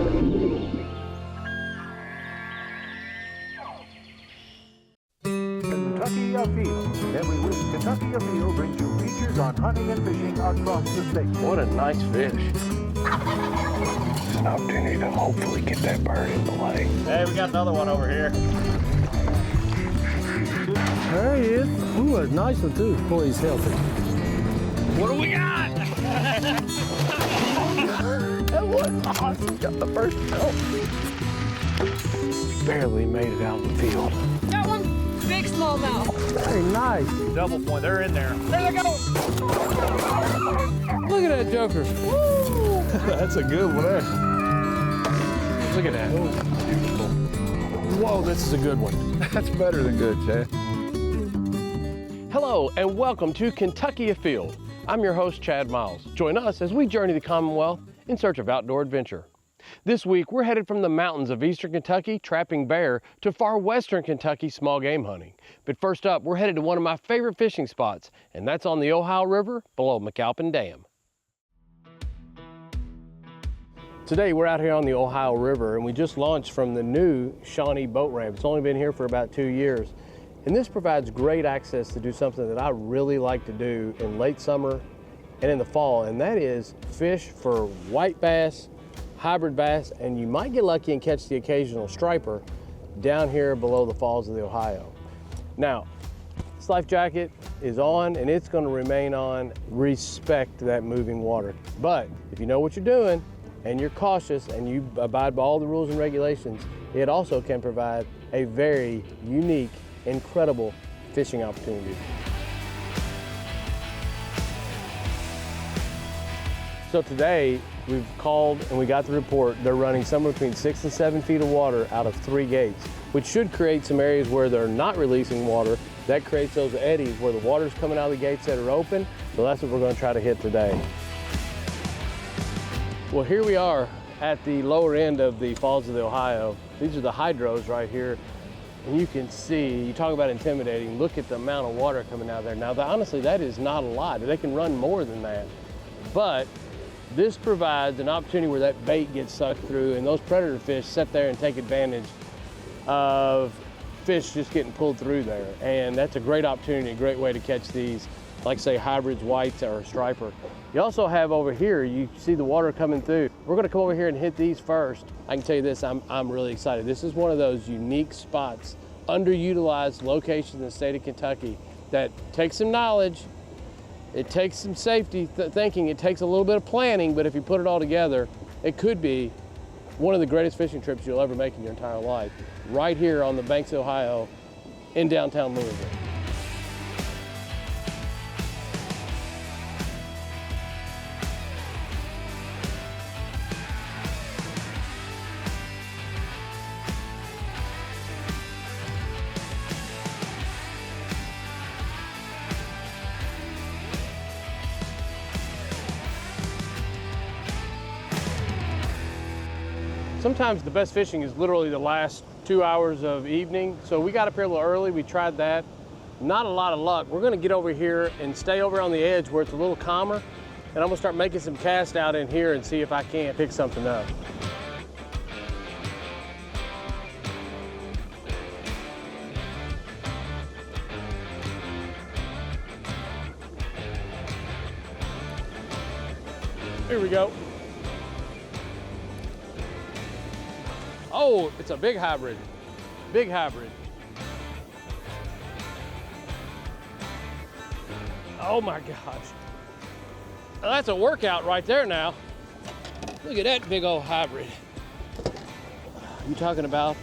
Kentucky Afield. Every week, Kentucky Afield brings you features on hunting and fishing across the state. What a nice fish. It's an opportunity to hopefully get that bird in the lake. Hey, we got another one over here. There he is. Ooh, a nice one too. Boy, he's healthy. What do we got? That was awesome. Got the first belt. Barely made it out of the field. Got one. Big smallmouth. Very nice. Double point, they're in there. There they go. Look at that joker. Woo! That's a good one there. Look at that. Beautiful. Whoa, this is a good one. That's better than good, Chad. Hello and welcome to Kentucky Afield. I'm your host, Chad Miles. Join us as we journey the Commonwealth in search of outdoor adventure. This week, we're headed from the mountains of eastern Kentucky, trapping bear, to far western Kentucky, small game hunting. But first up, we're headed to one of my favorite fishing spots, and that's on the Ohio River below McAlpine Dam. Today, we're out here on the Ohio River, and we just launched from the new Shawnee boat ramp. It's only been here for about 2 years. And this provides great access to do something that I really like to do in late summer and in the fall, and that is fish for white bass, hybrid bass, and you might get lucky and catch the occasional striper down here below the falls of the Ohio. Now, this life jacket is on and it's going to remain on. Respect that moving water. But if you know what you're doing and you're cautious and you abide by all the rules and regulations, it also can provide a very unique, incredible fishing opportunity. So today, we've called and we got the report. They're running somewhere between 6 and 7 feet of water out of 3 gates, which should create some areas where they're not releasing water. That creates those eddies where the water's coming out of the gates that are open. So that's what we're going to try to hit today. Well, here we are at the lower end of the Falls of the Ohio. These are the hydros right here. And you can see, you talk about intimidating, look at the amount of water coming out of there. Now, honestly, that is not a lot. They can run more than that. But this provides an opportunity where that bait gets sucked through and those predator fish sit there and take advantage of fish just getting pulled through there. And that's a great opportunity, a great way to catch these, like say hybrids, whites, or striper. You also have over here, you see the water coming through. We're gonna come over here and hit these first. I can tell you this, I'm really excited. This is one of those unique spots, underutilized locations in the state of Kentucky that takes some knowledge. It takes some safety thinking, it takes a little bit of planning, but if you put it all together, it could be one of the greatest fishing trips you'll ever make in your entire life, right here on the banks of Ohio in downtown Louisville. Sometimes the best fishing is literally the last 2 hours of evening. So we got up here a little early, we tried that. Not a lot of luck. We're gonna get over here and stay over on the edge where it's a little calmer. And I'm gonna start making some cast out in here and see if I can't pick something up. Here we go. Oh, it's a big hybrid. Big hybrid. Oh my gosh. Now that's a workout right there now. Look at that big old hybrid. You talking about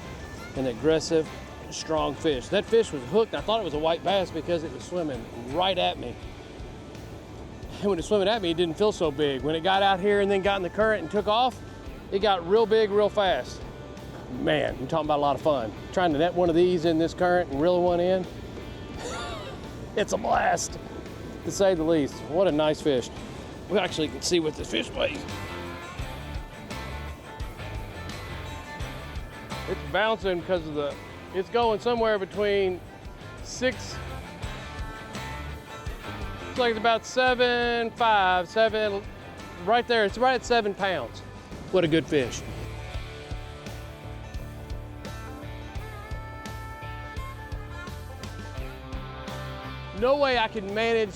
an aggressive, strong fish. That fish was hooked. I thought it was a white bass because it was swimming right at me. And when it was swimming at me, it didn't feel so big. When it got out here and then got in the current and took off, it got real big real fast. Man, you're talking about a lot of fun. Trying to net one of these in this current and reel one in, it's a blast, to say the least. What a nice fish. We actually can see what this fish weighs. It's bouncing because of it's going somewhere between 6, it's like about 7, right there, it's right at 7 pounds. What a good fish. no way I can manage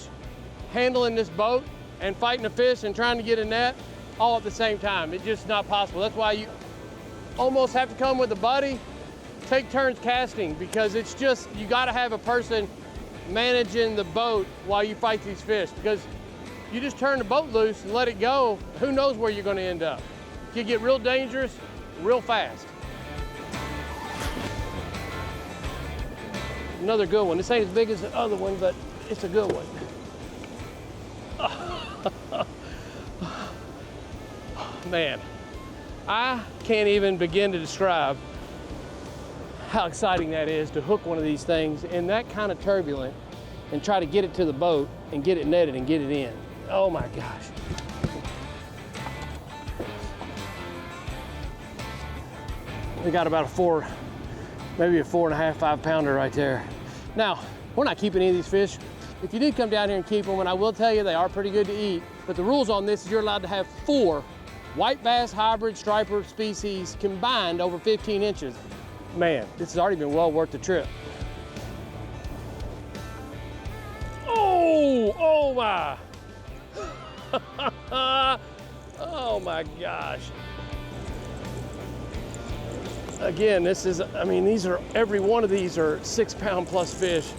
handling this boat and fighting a fish and trying to get a net all at the same time. It's just not possible. That's why you almost have to come with a buddy, take turns casting, because it's just, you gotta have a person managing the boat while you fight these fish, because you just turn the boat loose and let it go, who knows where you're gonna end up. It can get real dangerous real fast. Another good one. This ain't as big as the other one, but it's a good one. Man, I can't even begin to describe how exciting that is to hook one of these things in that kind of turbulent and try to get it to the boat and get it netted and get it in. Oh my gosh. We got about maybe a 4.5, 5 pounder right there. Now, we're not keeping any of these fish. If you did come down here and keep them, and I will tell you they are pretty good to eat, but the rules on this is you're allowed to have 4 white bass hybrid striper species combined over 15 inches. Man, this has already been well worth the trip. Oh my. Oh my gosh. Again, every one of these are 6 pound plus fish.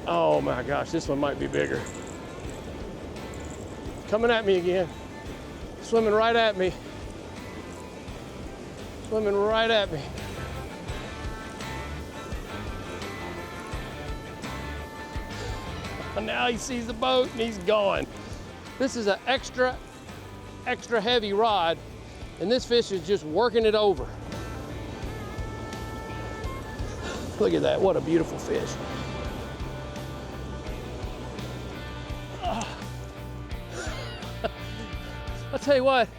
Oh my gosh, this one might be bigger. Coming at me again. Swimming right at me. Swimming right at me. And now he sees the boat and he's gone. This is an extra heavy rod, and this fish is just working it over. Look at that, what a beautiful fish. I'll tell you what,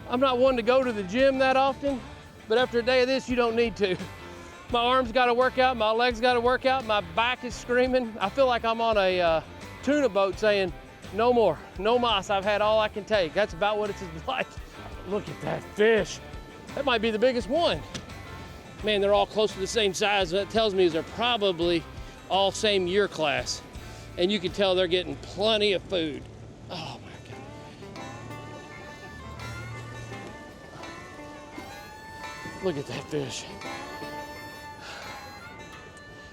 I'm not one to go to the gym that often, but after a day of this, you don't need to. My arms gotta work out, my legs gotta work out, my back is screaming. I feel like I'm on a tuna boat saying, no more, no mas, I've had all I can take. That's about what it's like. Look at that fish. That might be the biggest one. Man, they're all close to the same size. What that tells me is they're probably all same year class. And you can tell they're getting plenty of food. Oh my God. Look at that fish.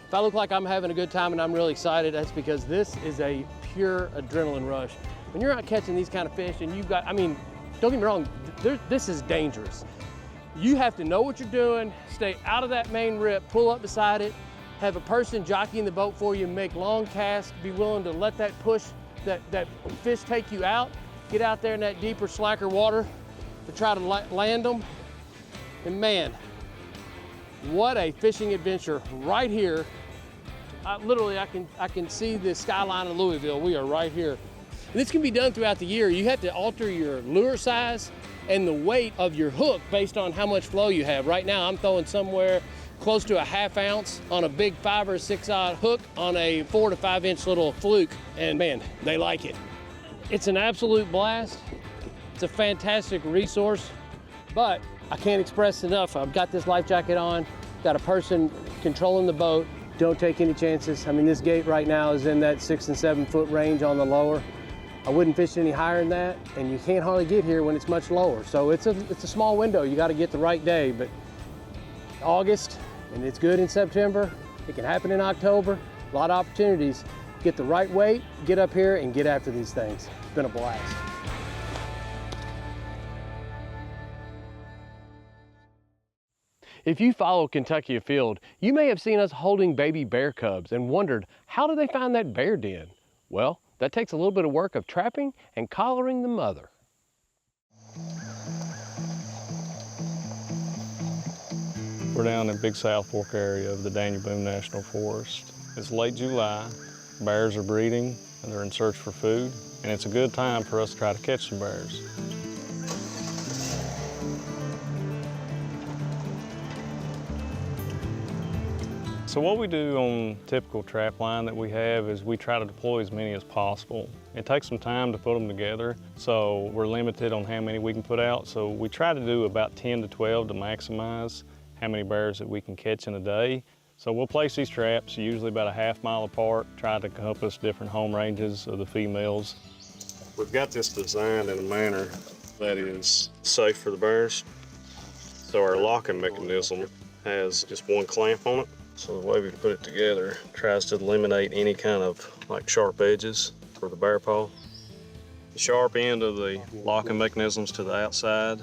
If I look like I'm having a good time and I'm really excited, that's because this is a pure adrenaline rush. When you're out catching these kind of fish and you've got, don't get me wrong, this is dangerous. You have to know what you're doing, stay out of that main rip, pull up beside it, have a person jockeying the boat for you, make long casts, be willing to let that push, that fish take you out, get out there in that deeper, slacker water to try to land them. And man, what a fishing adventure right here. Literally, I can see the skyline of Louisville. We are right here. And this can be done throughout the year. You have to alter your lure size and the weight of your hook based on how much flow you have. Right now, I'm throwing somewhere close to a 1/2 ounce on a big 5 or 6-aught hook on a 4 to 5 inch little fluke. And man, they like it. It's an absolute blast. It's a fantastic resource, but I can't express enough. I've got this life jacket on, got a person controlling the boat. Don't take any chances. This gate right now is in that 6 and 7 foot range on the lower. I wouldn't fish any higher than that, and you can't hardly get here when it's much lower. So it's a small window. You got to get the right day, but August, and it's good in September. It can happen in October. A lot of opportunities. Get the right weight, get up here, and get after these things. It's been a blast. If you follow Kentucky Afield, you may have seen us holding baby bear cubs and wondered, how did they find that bear den? Well, that takes a little bit of work of trapping and collaring the mother. We're down in Big South Fork area of the Daniel Boone National Forest. It's late July, bears are breeding and they're in search for food, and it's a good time for us to try to catch some bears. So what we do on typical trap line that we have is we try to deploy as many as possible. It takes some time to put them together, so we're limited on how many we can put out. So we try to do about 10 to 12 to maximize how many bears that we can catch in a day. So we'll place these traps usually about a half-mile apart, try to encompass different home ranges of the females. We've got this designed in a manner that is safe for the bears. So our locking mechanism has just one clamp on it. So the way we put it together tries to eliminate any kind of like sharp edges for the bear paw. The sharp end of the locking mechanism's to the outside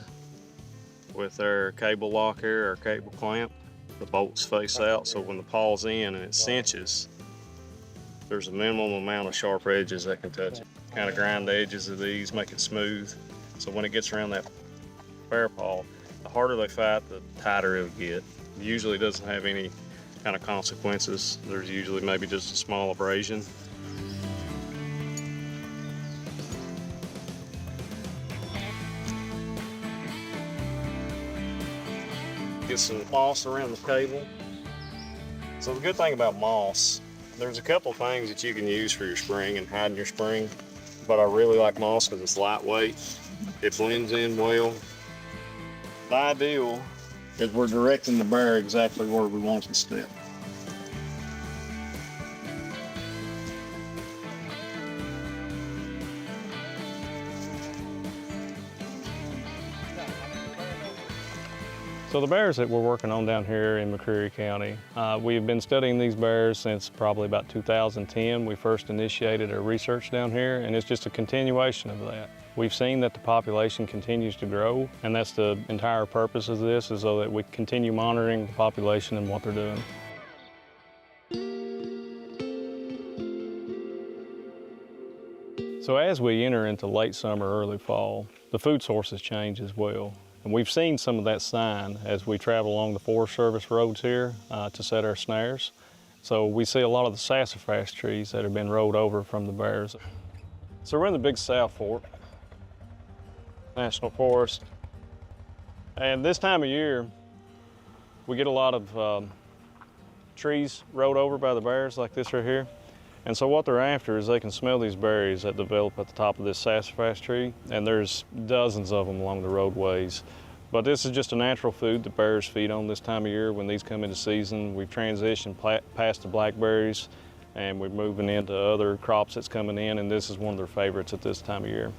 with our cable lock here, our cable clamp. The bolts face out, so when the paw's in and it cinches, there's a minimum amount of sharp edges that can touch it. Kind of grind the edges of these, make it smooth. So when it gets around that bear paw, the harder they fight, the tighter it'll get. It usually doesn't have any kind of consequences. There's usually maybe just a small abrasion. Get some moss around the cable. So the good thing about moss, there's a couple things that you can use for your spring and hiding your spring, but I really like moss because it's lightweight. It blends in well. The ideal is we're directing the bear exactly where we want it to step. So the bears that we're working on down here in McCreary County, we've been studying these bears since probably about 2010. We first initiated our research down here, and it's just a continuation of that. We've seen that the population continues to grow, and that's the entire purpose of this, is so that we continue monitoring the population and what they're doing. So as we enter into late summer, early fall, the food sources change as well. And we've seen some of that sign as we travel along the Forest Service roads here to set our snares. So we see a lot of the sassafras trees that have been rolled over from the bears. So we're in the Big South Fork National Forest. And this time of year, we get a lot of trees rolled over by the bears like this right here. And so what they're after is they can smell these berries that develop at the top of this sassafras tree, and there's dozens of them along the roadways. But this is just a natural food that bears feed on this time of year when these come into season. We've transitioned past the blackberries, and we're moving into other crops that's coming in, and this is one of their favorites at this time of year.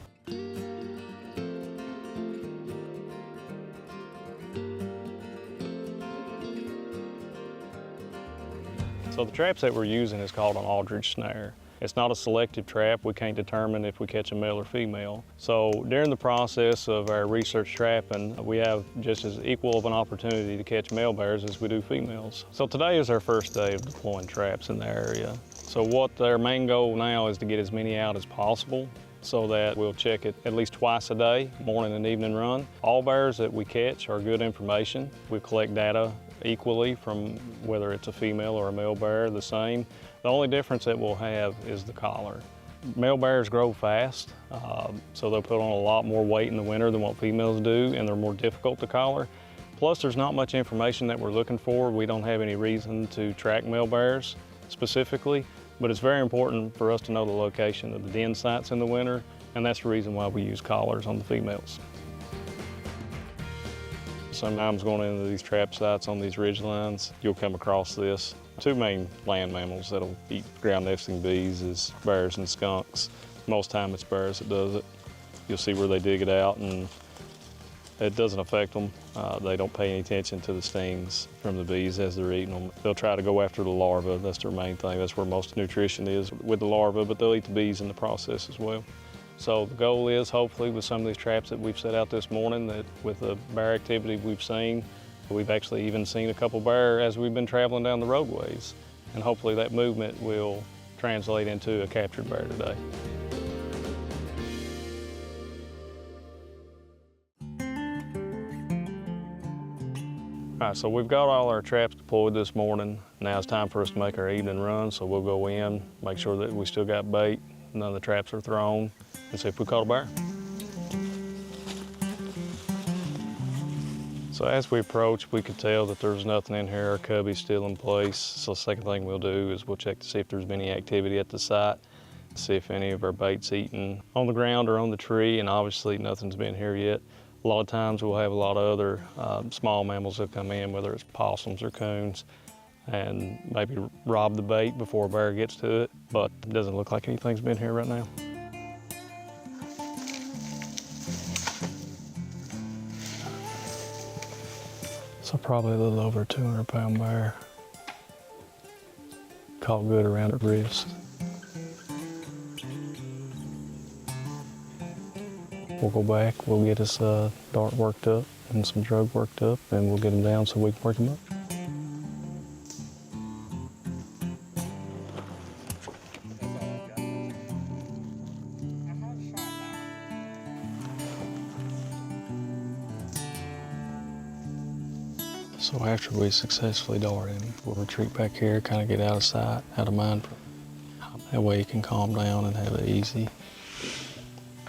So the traps that we're using is called an Aldridge snare. It's not a selective trap. We can't determine if we catch a male or female. So during the process of our research trapping, we have just as equal of an opportunity to catch male bears as we do females. So today is our first day of deploying traps in the area. So what our main goal now is to get as many out as possible, so that we'll check it at least twice a day, morning and evening run. All bears that we catch are good information. We collect data equally from whether it's a female or a male bear, the same. The only difference that we'll have is the collar. Male bears grow fast, so they'll put on a lot more weight in the winter than what females do, and they're more difficult to collar. Plus, there's not much information that we're looking for. We don't have any reason to track male bears specifically, but it's very important for us to know the location of the den sites in the winter, and that's the reason why we use collars on the females. Sometimes going into these trap sites on these ridge lines, you'll come across this. Two main land mammals that'll eat ground nesting bees is bears and skunks. Most time it's bears that does it. You'll see where they dig it out, and it doesn't affect them. They don't pay any attention to the stings from the bees as they're eating them. They'll try to go after the larvae. That's their main thing. That's where most nutrition is with the larvae, but they'll eat the bees in the process as well. So the goal is, hopefully, with some of these traps that we've set out this morning, that with the bear activity we've seen, we've actually even seen a couple bear as we've been traveling down the roadways. And hopefully that movement will translate into a captured bear today. All right, so we've got all our traps deployed this morning. Now it's time for us to make our evening run, so we'll go in, make sure that we still got bait, none of the traps are thrown, and see if we caught a bear. So as we approach, we could tell that there's nothing in here. Our cubby's still in place. So the second thing we'll do is we'll check to see if there's been any activity at the site, see if any of our bait's eaten on the ground or on the tree, and obviously nothing's been here yet. A lot of times we'll have a lot of other small mammals that come in, whether it's possums or coons. and maybe rob the bait before a bear gets to it, but it doesn't look like anything's been here right now. So probably a little over a 200-pound bear. Caught good around the wrist. We'll go back, we'll get his dart worked up and some drug worked up, and we'll get him down so we can work him up. So after we successfully dart him, we'll retreat back here, kind of get out of sight, out of mind. That way he can calm down and have it easy.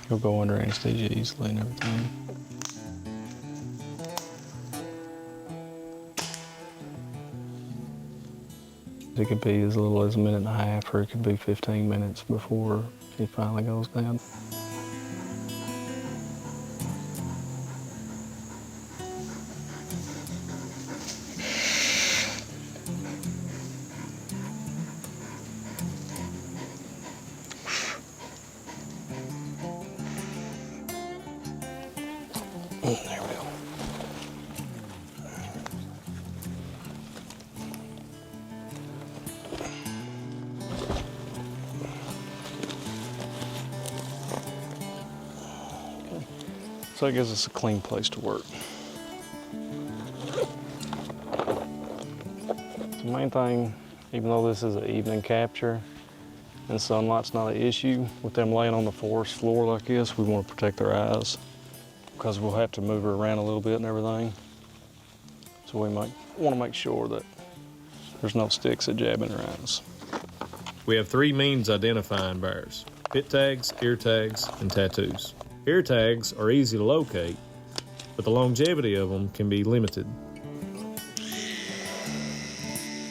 He'll go under anesthesia easily and everything. It could be as little as a minute and a half, or it could be 15 minutes before he finally goes down. There we go. Okay. So it gives us a clean place to work. The main thing, even though this is an evening capture and sunlight's not an issue, with them laying on the forest floor like this, we want to protect their eyes, because we'll have to move her around a little bit and everything. So we might want to make sure that there's no sticks that jab in her eyes. We have three means identifying bears: pit tags, ear tags, and tattoos. Ear tags are easy to locate, but the longevity of them can be limited.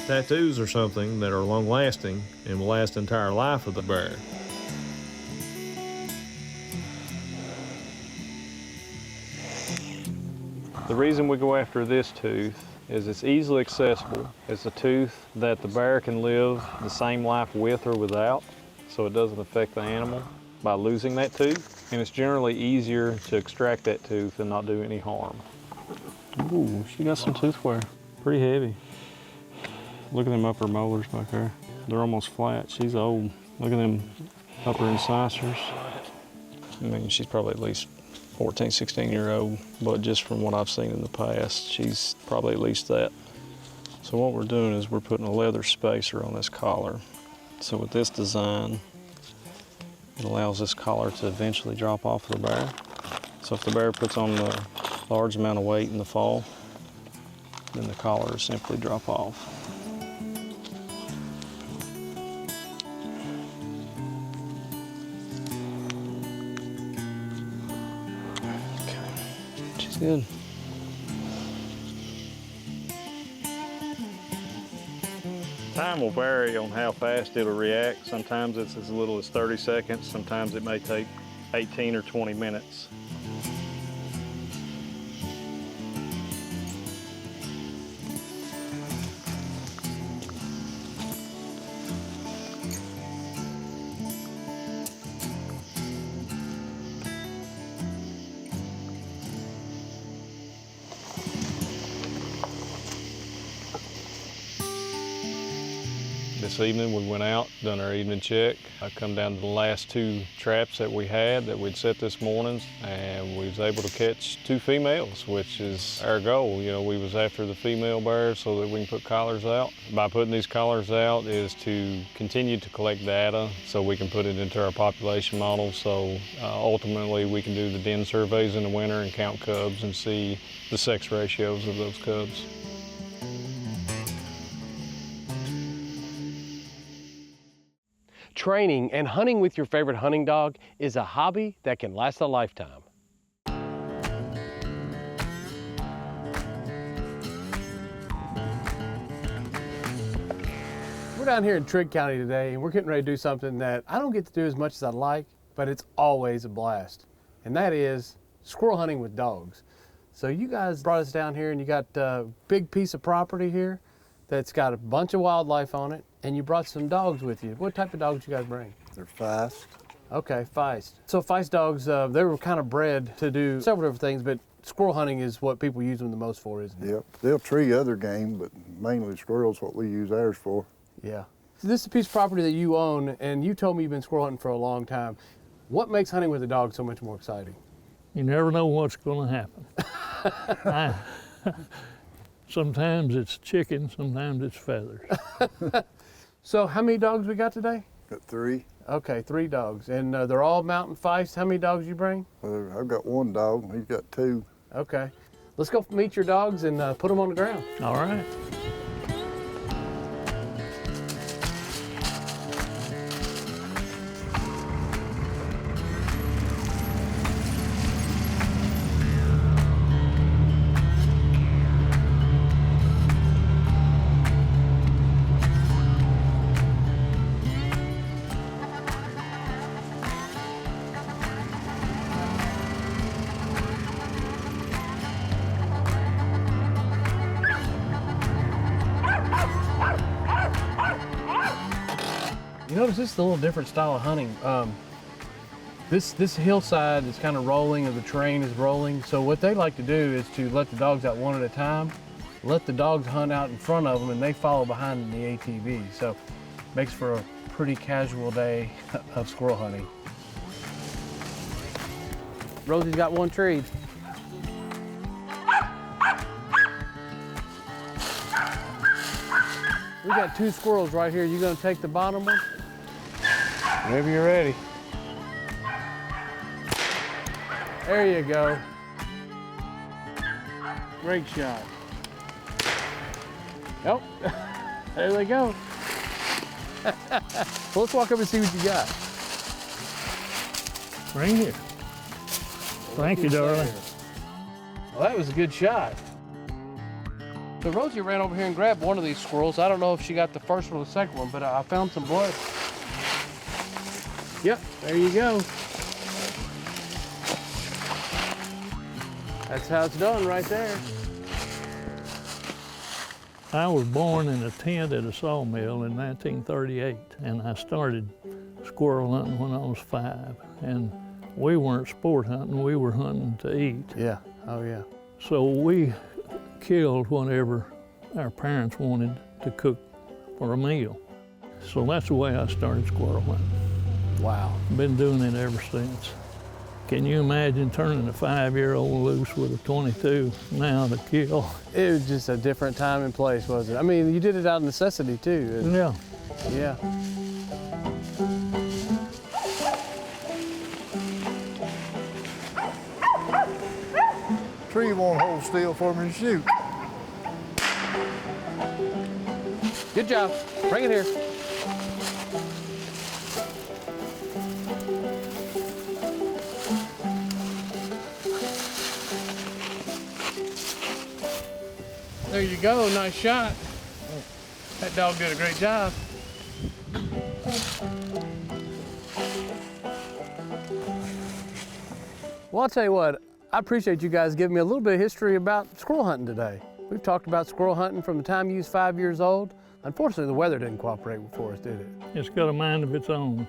Tattoos are something that are long-lasting and will last the entire life of the bear. The reason we go after this tooth is it's easily accessible. It's a tooth that the bear can live the same life with or without, so it doesn't affect the animal by losing that tooth. And it's generally easier to extract that tooth and not do any harm. Ooh, she got some tooth wear. Pretty heavy. Look at them upper molars back there. They're almost flat. She's old. Look at them upper incisors. I mean, she's probably at least 14, 16-year-old, but just from what I've seen in the past, she's probably at least that. So what we're doing is we're putting a leather spacer on this collar. So with this design, it allows this collar to eventually drop off the bear. So if the bear puts on a large amount of weight in the fall, then the collar will simply drop off. Good. Time will vary on how fast it'll react. Sometimes it's as little as 30 seconds. Sometimes it may take 18 or 20 minutes. This evening we went out, done our evening check. I come down to the last two traps that we had that we'd set this morning, and we was able to catch two females, which is our goal. You know, we was after the female bears so that we can put collars out. By putting these collars out is to continue to collect data so we can put it into our population model. So ultimately we can do the den surveys in the winter and count cubs and see the sex ratios of those cubs. Training and hunting with your favorite hunting dog is a hobby that can last a lifetime. We're down here in Trigg County today, and we're getting ready to do something that I don't get to do as much as I'd like, but it's always a blast. And that is squirrel hunting with dogs. So you guys brought us down here, and you got a big piece of property here, that's got a bunch of wildlife on it, and you brought some dogs with you. What type of dogs you guys bring? They're fast. Okay, Feist. So Feist dogs, they were kind of bred to do several different things, but squirrel hunting is what people use them the most for, isn't it? Yep. They'll tree other game, but mainly squirrels what we use ours for. Yeah. So this is a piece of property that you own, and you told me you've been squirrel hunting for a long time. What makes hunting with a dog so much more exciting? You never know what's going to happen. Sometimes it's chicken, sometimes it's feathers. So how many dogs we got today? Got 3. Okay, 3 dogs, and they're all mountain Feist. How many dogs you bring? I've got 1 dog. He's got 2. Okay. Let's go meet your dogs and put them on the ground. All right. You notice this is a little different style of hunting. This hillside is kind of rolling, and the terrain is rolling. So what they like to do is to let the dogs out one at a time, let the dogs hunt out in front of them, and they follow behind in the ATV. So makes for a pretty casual day of squirrel hunting. Rosie's got 1 tree. We got 2 squirrels right here. You gonna take the bottom one? Whenever you're ready. There you go. Great shot. Oh, there they go. Well, let's walk up and see what you got. Right here. Thank you, darling. Well, that was a good shot. So Rosie ran over here and grabbed one of these squirrels. I don't know if she got the first one or the second one, but I found some blood. Yep, there you go. That's how it's done right there. I was born in a tent at a sawmill in 1938, and I started squirrel hunting when I was 5. And we weren't sport hunting, we were hunting to eat. Yeah, oh yeah. So we killed whatever our parents wanted to cook for a meal. So that's the way I started squirrel hunting. Wow. Been doing it ever since. Can you imagine turning a 5-year-old loose with a 22 now to kill? It was just a different time and place, wasn't it? I mean, you did it out of necessity too. Yeah. Yeah. Tree won't hold still for me to shoot. Good job. Bring it here. There you go, nice shot. That dog did a great job. Well, I'll tell you what, I appreciate you guys giving me a little bit of history about squirrel hunting today. We've talked about squirrel hunting from the time you was 5 years old. Unfortunately, the weather didn't cooperate for us, did it? It's got a mind of its own.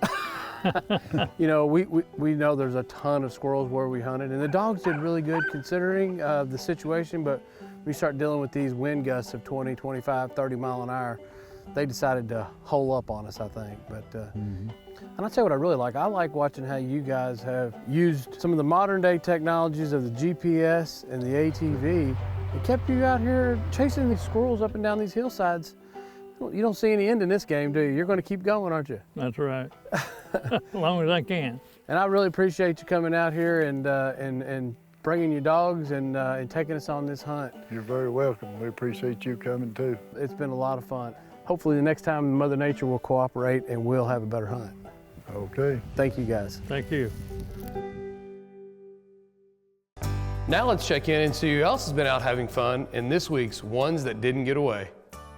You know, we know there's a ton of squirrels where we hunted, and the dogs did really good considering the situation, but we start dealing with these wind gusts of 20, 25, 30 mile an hour. They decided to hole up on us, I think. But and I'll tell you what I really like. I like watching how you guys have used some of the modern day technologies of the GPS and the ATV. It kept you out here chasing these squirrels up and down these hillsides. You don't see any end in this game, do you? You're going to keep going, aren't you? That's right. As long as I can. And I really appreciate you coming out here and bringing your dogs and taking us on this hunt. You're very welcome. We appreciate you coming too. It's been a lot of fun. Hopefully the next time Mother Nature will cooperate and we'll have a better hunt. Okay. Thank you guys. Thank you. Now let's check in and see who else has been out having fun in this week's Ones That Didn't Get Away.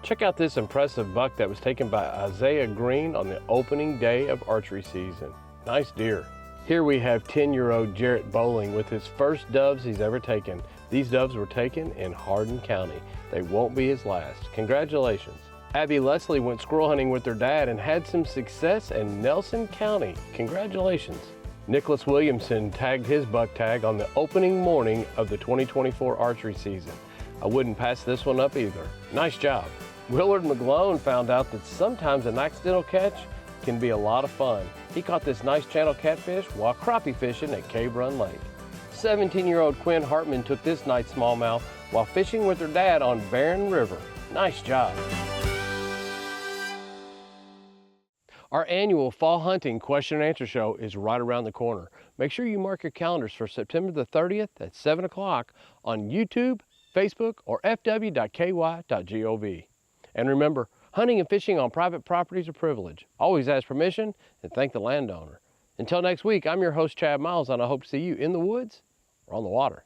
Check out this impressive buck that was taken by Isaiah Green on the opening day of archery season. Nice deer. Here we have 10-year-old Jarrett Bowling with his first doves he's ever taken. These doves were taken in Hardin County. They won't be his last. Congratulations. Abby Leslie went squirrel hunting with her dad and had some success in Nelson County. Congratulations. Nicholas Williamson tagged his buck tag on the opening morning of the 2024 archery season. I wouldn't pass this one up either. Nice job. Willard McGlone found out that sometimes an accidental catch can be a lot of fun. He caught this nice channel catfish while crappie fishing at Cave Run Lake. 17-year-old Quinn Hartman took this nice smallmouth while fishing with her dad on Barron River. Nice job. Our annual fall hunting question and answer show is right around the corner. Make sure you mark your calendars for September the 30th at 7 o'clock on YouTube, Facebook, or fw.ky.gov. And remember, hunting and fishing on private property is a privilege. Always ask permission and thank the landowner. Until next week, I'm your host, Chad Miles, and I hope to see you in the woods or on the water.